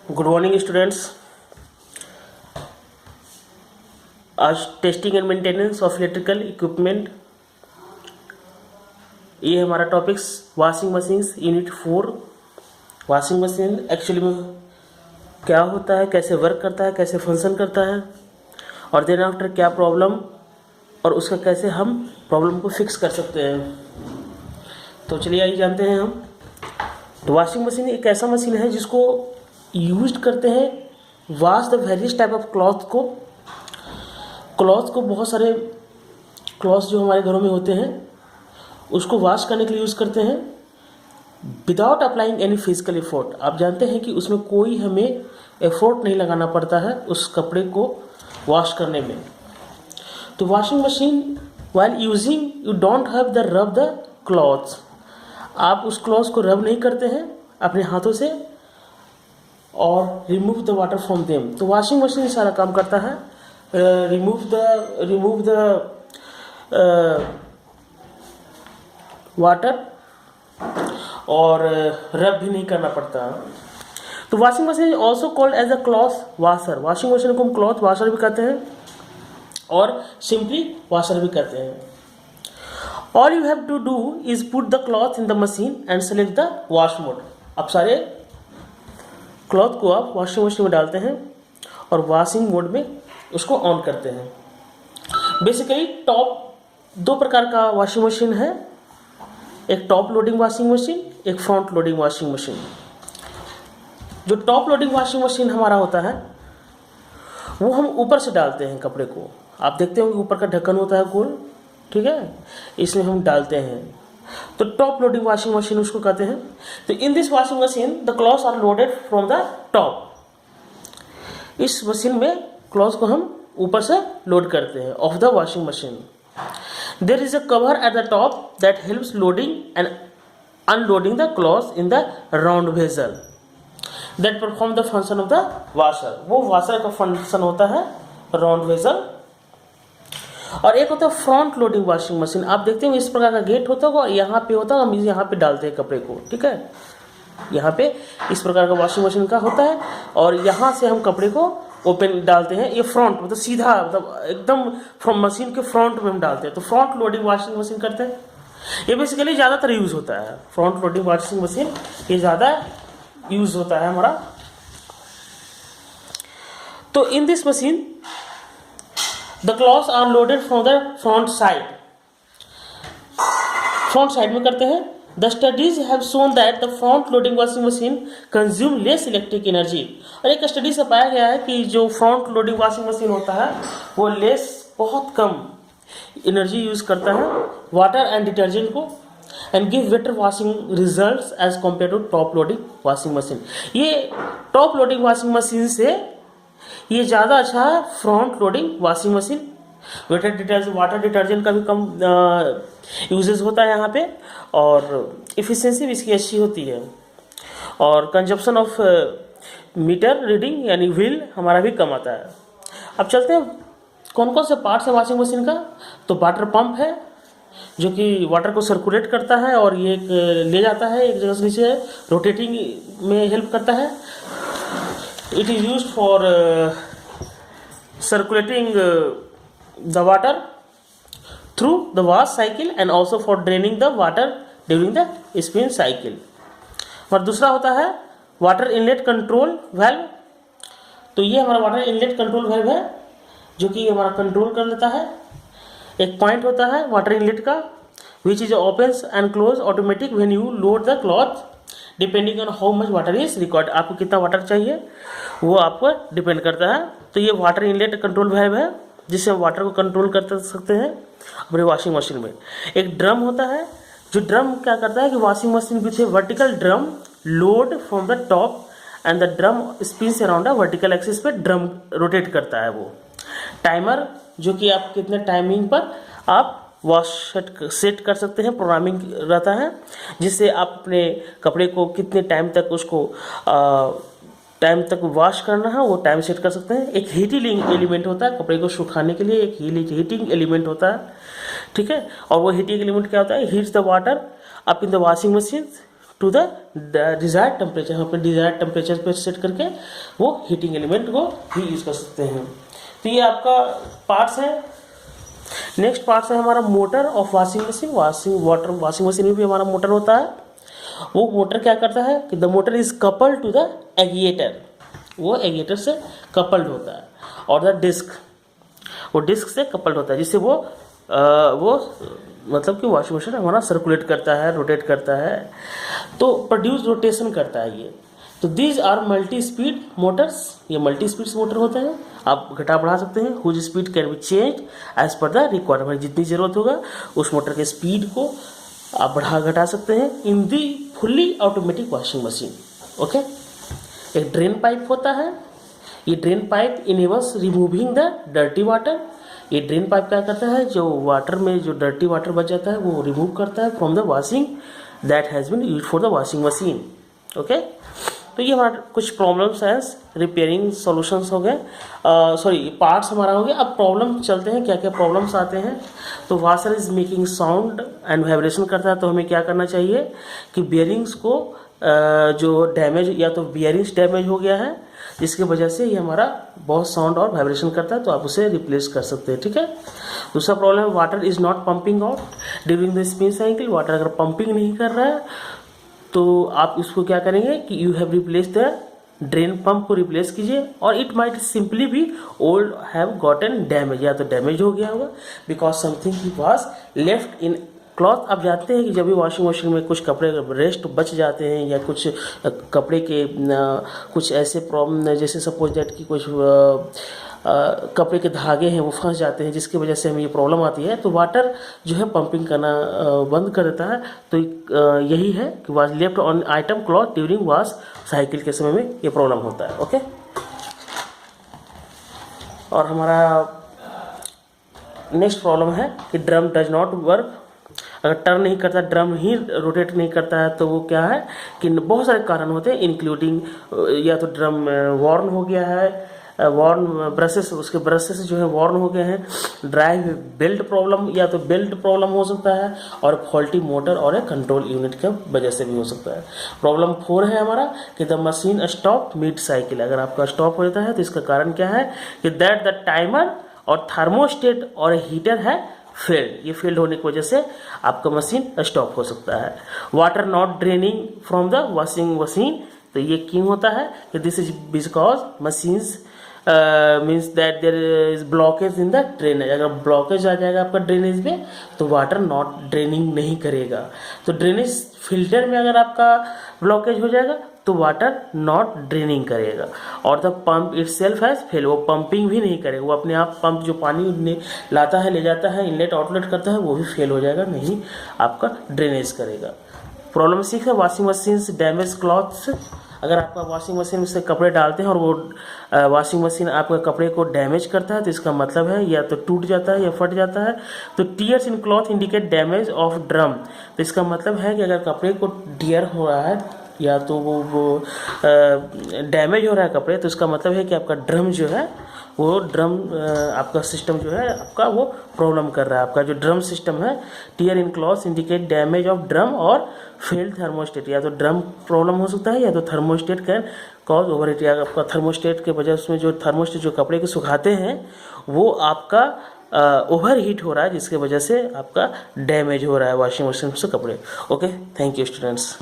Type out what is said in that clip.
Good morning students. आज testing and maintenance of electrical equipment, ये हमारा topics washing machines unit 4। Washing machine actually में क्या होता है, कैसे वर्क करता है, कैसे फंक्शन करता है, और देन आफ्टर क्या प्रॉब्लम और उसका कैसे हम प्रॉब्लम को फिक्स कर सकते हैं। तो चलिए आइए जानते हैं हम। तो वॉशिंग मशीन एक ऐसा मशीन है जिसको यूज करते हैं wash the various type of cloth को बहुत सारे क्लॉथ जो हमारे घरों में होते हैं उसको वॉश करने के लिए यूज़ करते हैं without applying any physical effort. आप जानते हैं कि उसमें कोई हमें एफर्ट नहीं लगाना पड़ता है उस कपड़े को वॉश करने में। तो washing machine while using you don't have the रब द क्लॉथ्स, आप उस क्लॉथ को रब नहीं करते हैं अपने हाथों से और remove the water from them. तो वॉशिंग मशीन सारा काम करता है रिमूव द वाटर और रब भी नहीं करना पड़ता। तो washing machine also called as a cloth washer. Washing machine को हम क्लॉथ वाशर भी कहते हैं और सिंपली वाशर भी कहते हैं। All you have to do is put the cloth in the machine and select the wash mode. अब सारे क्लॉथ को आप वॉशिंग मशीन में डालते हैं और वॉशिंग मोड में उसको ऑन करते हैं। बेसिकली दो प्रकार का वॉशिंग मशीन है, एक टॉप लोडिंग वॉशिंग मशीन, एक फ्रंट लोडिंग वॉशिंग मशीन। जो टॉप लोडिंग वॉशिंग मशीन हमारा होता है वो हम ऊपर से डालते हैं कपड़े को। आप देखते हो कि ऊपर का ढक्कन होता है गोल, ठीक है, इसमें हम डालते हैं। तो टॉप लोडिंग वॉशिंग मशीन उसको कहते हैं। तो in this washing machine the clothes are loaded from the top. इस मशीन में क्लॉथ्स को हम ऊपर से लोड करते हैं of the washing machine. There is a cover at the top that helps loading and unloading the clothes in the round vessel that perform the function of the washer. वो washer का function होता है round vessel. और एक होता है front loading washing machine. आप देखते हो इस प्रकार का गेट होता होगा, यहाँ पे होता है, हम यहाँ पे डालते हैं कपड़े को, ठीक है। यहाँ पे इस प्रकार का वॉशिंग मशीन का होता है और यहाँ से हम कपड़े को ओपन डालते हैं। ये फ्रंट मतलब सीधा, मतलब एकदम फ्रॉम मशीन के फ्रंट में हम डालते हैं, तो फ्रंट लोडिंग वॉशिंग मशीन करते हैं। ये बेसिकली ज़्यादातर यूज़ होता है फ्रंट लोडिंग वॉशिंग मशीन, ये ज़्यादा यूज़ होता है हमारा। तो in this machine the cloths are loaded from the front side में करते हैं। The studies have shown that the front loading washing machine consume less electric energy। और एक स्टडी से पाया गया है कि जो फ्रंट लोडिंग वॉशिंग मशीन होता है वो बहुत कम एनर्जी यूज करता है वाटर एंड डिटर्जेंट को and give better washing results as compare to top loading washing machine. ये टॉप लोडिंग वॉशिंग मशीन से ये ज़्यादा अच्छा है front loading washing machine. Water detergent का भी कम यूजेस होता है यहाँ पे और इफ़िशियंसी भी इसकी अच्छी होती है और कंजप्शन ऑफ मीटर रीडिंग यानी व्हील हमारा भी कम आता है। अब चलते हैं कौन कौन से पार्ट्स है वॉशिंग मशीन का। तो वाटर पंप है जो कि वाटर को सर्कुलेट करता है और ये ले जाता है एक जगह से नीचे, रोटेटिंग में हेल्प करता है। It is used for circulating the water through the wash cycle and also for draining the water during the spin cycle। और दूसरा होता है वाटर इनलेट कंट्रोल वाल्व। तो ये हमारा वाटर इनलेट कंट्रोल वाल्व है जो कि हमारा कंट्रोल कर लेता है। एक पॉइंट होता है वाटर इनलेट का which is opens and close automatic when you load the cloth depending on how much water is required. आपको कितना वाटर चाहिए वो आपको डिपेंड करता है। तो ये वाटर इनलेट कंट्रोल वाल्व है जिससे हम वाटर को कंट्रोल कर सकते हैं अपने वॉशिंग मशीन में। एक ड्रम होता है जो ड्रम क्या करता है कि washing machine with a vertical drum load from the top and the drum spins around the vertical axis पे ड्रम रोटेट करता है। वो टाइमर जो कि आप कितने टाइमिंग पर आप वॉश सेट कर सकते हैं, प्रोग्रामिंग रहता है जिससे आप अपने कपड़े को कितने टाइम तक उसको टाइम तक वॉश करना है वो टाइम सेट कर सकते हैं। एक हीटिंग एलिमेंट होता है कपड़े को सुखाने के लिए, एक हीटिंग एलिमेंट होता है, ठीक है। और वो हीटिंग एलिमेंट क्या होता है, heats the water up in the washing machine to the desired temperature, हम अपने डिज़ायर्ड टेम्परेचर पर सेट करके वो हीटिंग एलिमेंट को भी यूज़ कर सकते हैं। तो ये आपका पार्ट्स है। नेक्स्ट पार्ट्स है हमारा motor of washing machine. Washing machine में भी हमारा मोटर होता है। वो मोटर क्या करता है कि the motor is coupled to the agitator, वो एगिएटर से कपल्ड होता है, और द डिस्क, वो डिस्क से कपल्ड होता है, जिससे वो मतलब कि वॉशिंग मशीन हमारा सर्कुलेट करता है, रोटेट करता है, तो प्रोड्यूस रोटेशन करता है ये। तो these are multi speed motors, ये मल्टी स्पीड मोटर होते हैं। आप घटा बढ़ा सकते हैं। Whose speed can be change as per the requirement, जितनी ज़रूरत होगा उस मोटर के स्पीड को आप बढ़ा घटा सकते हैं in the fully automatic washing machine. Okay, एक ड्रेन पाइप होता है। ये drain pipe enables removing the dirty water. ये ड्रेन पाइप क्या करता है, जो वाटर में जो डर्टी वाटर बच जाता है वो रिमूव करता है from the washing that has been use for the washing machine. Okay, तो ये हमारा कुछ प्रॉब्लम्स हैं, रिपेयरिंग सॉल्यूशंस हो गए, सॉरी पार्ट्स हमारा हो गया। अब प्रॉब्लम चलते हैं, क्या क्या प्रॉब्लम्स आते हैं। तो washer is making sound and vibration करता है, तो हमें क्या करना चाहिए कि बियरिंग्स को जो डैमेज, या तो बियरिंग्स डैमेज हो गया है जिसकी वजह से ये हमारा बहुत साउंड और वाइब्रेशन करता है, तो आप उसे रिप्लेस कर सकते हैं। ठीक है। दूसरा problem, water is not pumping out during the spin cycle. Water अगर पंपिंग नहीं कर रहा है तो आप इसको क्या करेंगे कि you have replace the drain pump को रिप्लेस कीजिए, और इट माइट सिंपली भी ओल्ड हैव गॉटन डैमेज, या तो डैमेज हो गया होगा because something was left in cloth. आप जानते हैं कि जब भी वॉशिंग मशीन में कुछ कपड़े रेस्ट बच जाते हैं, या कुछ कपड़े के कुछ ऐसे प्रॉब्लम, जैसे सपोज दैट कि कुछ कपड़े के धागे हैं वो फंस जाते हैं, जिसकी वजह से हमें ये प्रॉब्लम आती है, तो वाटर जो है पंपिंग करना बंद कर देता है। तो यही है कि was left on item cloth during wash cycle के समय में ये प्रॉब्लम होता है। ओके, और हमारा नेक्स्ट प्रॉब्लम है कि ड्रम डज नॉट वर्क। अगर टर्न नहीं करता, ड्रम ही रोटेट नहीं करता है, तो वो क्या है कि बहुत सारे कारण होते हैं, इंक्लूडिंग या तो ड्रम वॉर्न हो गया है, वॉर्न ब्रशेस, उसके ब्रशेस जो है वॉर्न हो गए हैं, ड्राइव बेल्ट प्रॉब्लम, या तो बेल्ट प्रॉब्लम हो सकता है, और फॉल्टी मोटर और एक कंट्रोल यूनिट की वजह से भी हो सकता है। प्रॉब्लम 4 है हमारा कि the machine stop mid cycle. अगर आपका स्टॉप हो जाता है तो इसका कारण क्या है कि दैट द टाइमर और थर्मोस्टेट और हीटर है फेल्ड। ये फेल्ड होने की वजह से आपका मशीन स्टॉप हो सकता है। Water not draining from the washing machine, तो ये क्यों होता है कि this is because machines means that there is blockage in the drainage. अगर ब्लॉकेज आ जाएगा आपका ड्रेनेज में तो वाटर नॉट ड्रेनिंग नहीं करेगा। तो ड्रेनेज फिल्टर में अगर आपका ब्लॉकेज हो जाएगा तो वाटर नॉट ड्रेनिंग करेगा, और the pump it self has fail, वो पंपिंग भी नहीं करेगा, वो अपने आप पंप जो पानी लाता है ले जाता है, इनलेट आउटलेट करता है, वो भी फेल हो जाएगा, नहीं आपका ड्रेनेज करेगा। प्रॉब्लम 6 है वॉशिंग मशीन डैमेज क्लॉथ्स। अगर आपका वॉशिंग मशीन से कपड़े डालते हैं और वो वॉशिंग मशीन आपके कपड़े को डैमेज करता है, तो इसका मतलब है या तो टूट जाता है या फट जाता है। तो tears in cloth indicate damage of drum, तो इसका मतलब है कि अगर कपड़े को टीयर हो रहा है या तो वो डैमेज हो रहा है कपड़े, तो इसका मतलब है कि आपका ड्रम जो है वो ड्रम आपका सिस्टम जो है आपका वो प्रॉब्लम कर रहा है। आपका जो ड्रम सिस्टम है, tier in cloth indicate damage of drum और फेल्ड थर्मोस्टेट, या तो ड्रम प्रॉब्लम हो सकता है या तो thermostat can cause over heat, या आपका थर्मोस्टेट के वजह उसमें जो थर्मोस्टेट जो कपड़े को सुखाते हैं वो आपका ओवर हीट हो रहा है, जिसके वजह से आपका डैमेज हो रहा है वॉशिंग मशीन से कपड़े। Okay, thank you students.